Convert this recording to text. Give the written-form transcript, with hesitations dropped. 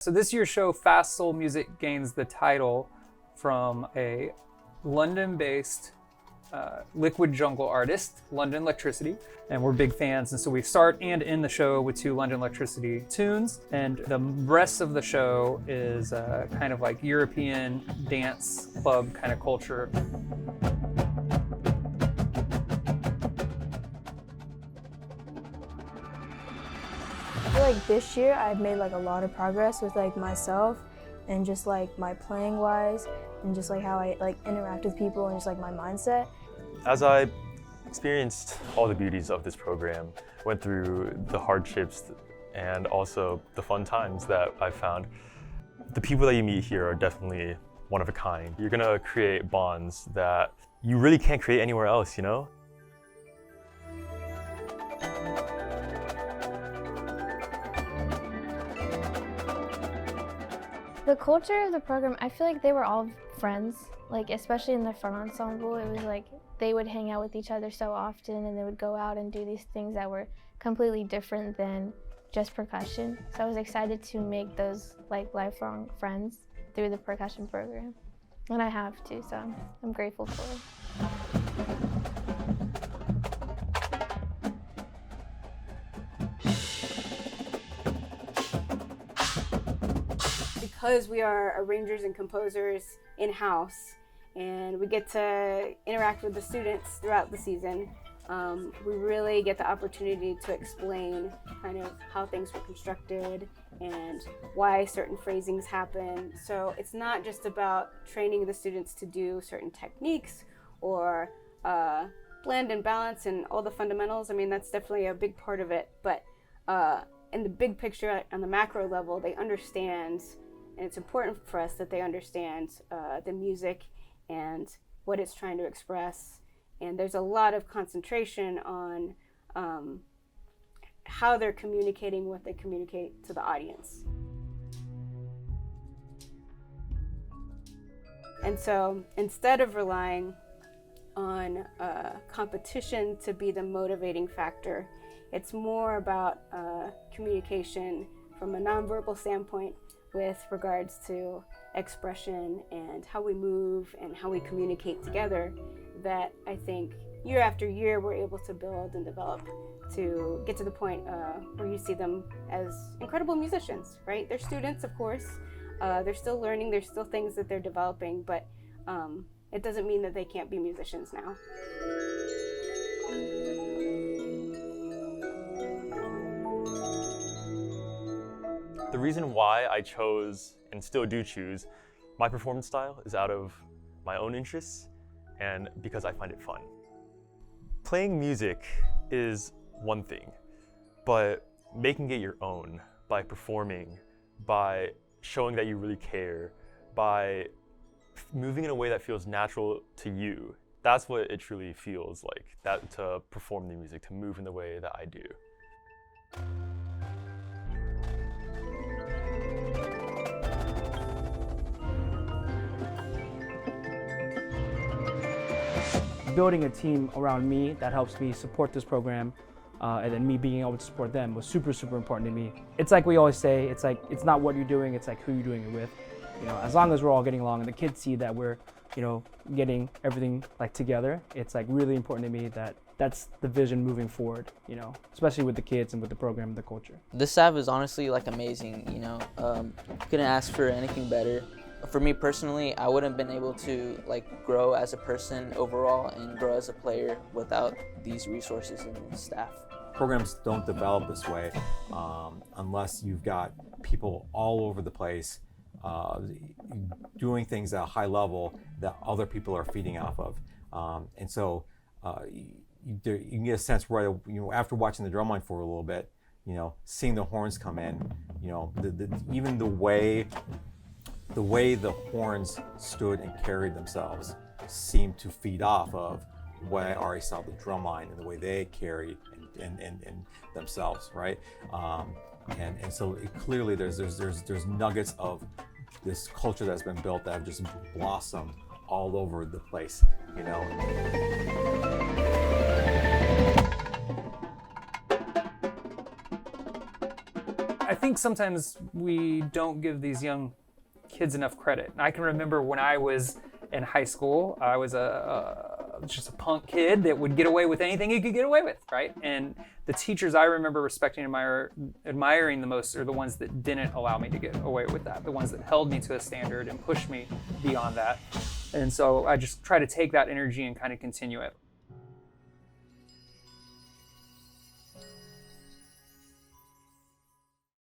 So this year's show, Fast Soul Music, gains the title from a London-based liquid jungle artist, London Electricity, and we're big fans. And so we start and end the show with 2 London Electricity tunes, and the rest of the show is kind of like European dance club kind of culture. I feel like this year I've made like a lot of progress with like myself and just like my playing wise and just like how I like interact with people and just like my mindset. As I experienced all the beauties of this program, went through the hardships and also the fun times that I found, the people that you meet here are definitely one of a kind. You're gonna create bonds that you really can't create anywhere else, you know? The culture of the program, I feel like they were all friends, like especially in the front ensemble. It was like they would hang out with each other so often and they would go out and do these things that were completely different than just percussion. So I was excited to make those like lifelong friends through the percussion program. And I have too, so I'm grateful for it. Because we are arrangers and composers in-house and we get to interact with the students throughout the season, we really get the opportunity to explain kind of how things were constructed and why certain phrasings happen. So it's not just about training the students to do certain techniques or blend and balance and all the fundamentals. I mean, that's definitely a big part of it, but in the big picture, on the macro level, they understand. And it's important for us that they understand the music and what it's trying to express. And there's a lot of concentration on how they're communicating what they communicate to the audience. And so instead of relying on competition to be the motivating factor, it's more about communication from a nonverbal standpoint with regards to expression and how we move and how we communicate together, that I think year after year we're able to build and develop to get to the point where you see them as incredible musicians, right? They're students, of course. They're still learning, there's still things that they're developing, but it doesn't mean that they can't be musicians now. The reason why I chose, and still do choose, my performance style is out of my own interests and because I find it fun. Playing music is one thing, but making it your own by performing, by showing that you really care, by moving in a way that feels natural to you, that's what it truly feels like, that to perform the music, to move in the way that I do. Building a team around me that helps me support this program and then me being able to support them was super, super important to me. It's like we always say, it's like, it's not what you're doing, it's like who you're doing it with. You know, as long as we're all getting along and the kids see that we're, you know, getting everything like together, it's like really important to me that that's the vision moving forward, you know, especially with the kids and with the program and the culture. This staff is honestly like amazing, you know, couldn't ask for anything better. For me personally, I wouldn't have been able to like grow as a person overall and grow as a player without these resources and staff. Programs don't develop this way unless you've got people all over the place doing things at a high level that other people are feeding off of. And so you can get a sense where, you know, after watching the drumline for a little bit, you know, seeing the horns come in, you know, even the way the horns stood and carried themselves seemed to feed off of what I already saw the drumline and the way they carry and themselves, right? And so clearly there's nuggets of this culture that's been built that have just blossomed all over the place, you know. I think think sometimes we don't give these young kids enough credit. I can remember when I was in high school, I was just a punk kid that would get away with anything he could get away with, right? And the teachers I remember respecting and admiring the most are the ones that didn't allow me to get away with that, the ones that held me to a standard and pushed me beyond that. And so I just try to take that energy and kind of continue it.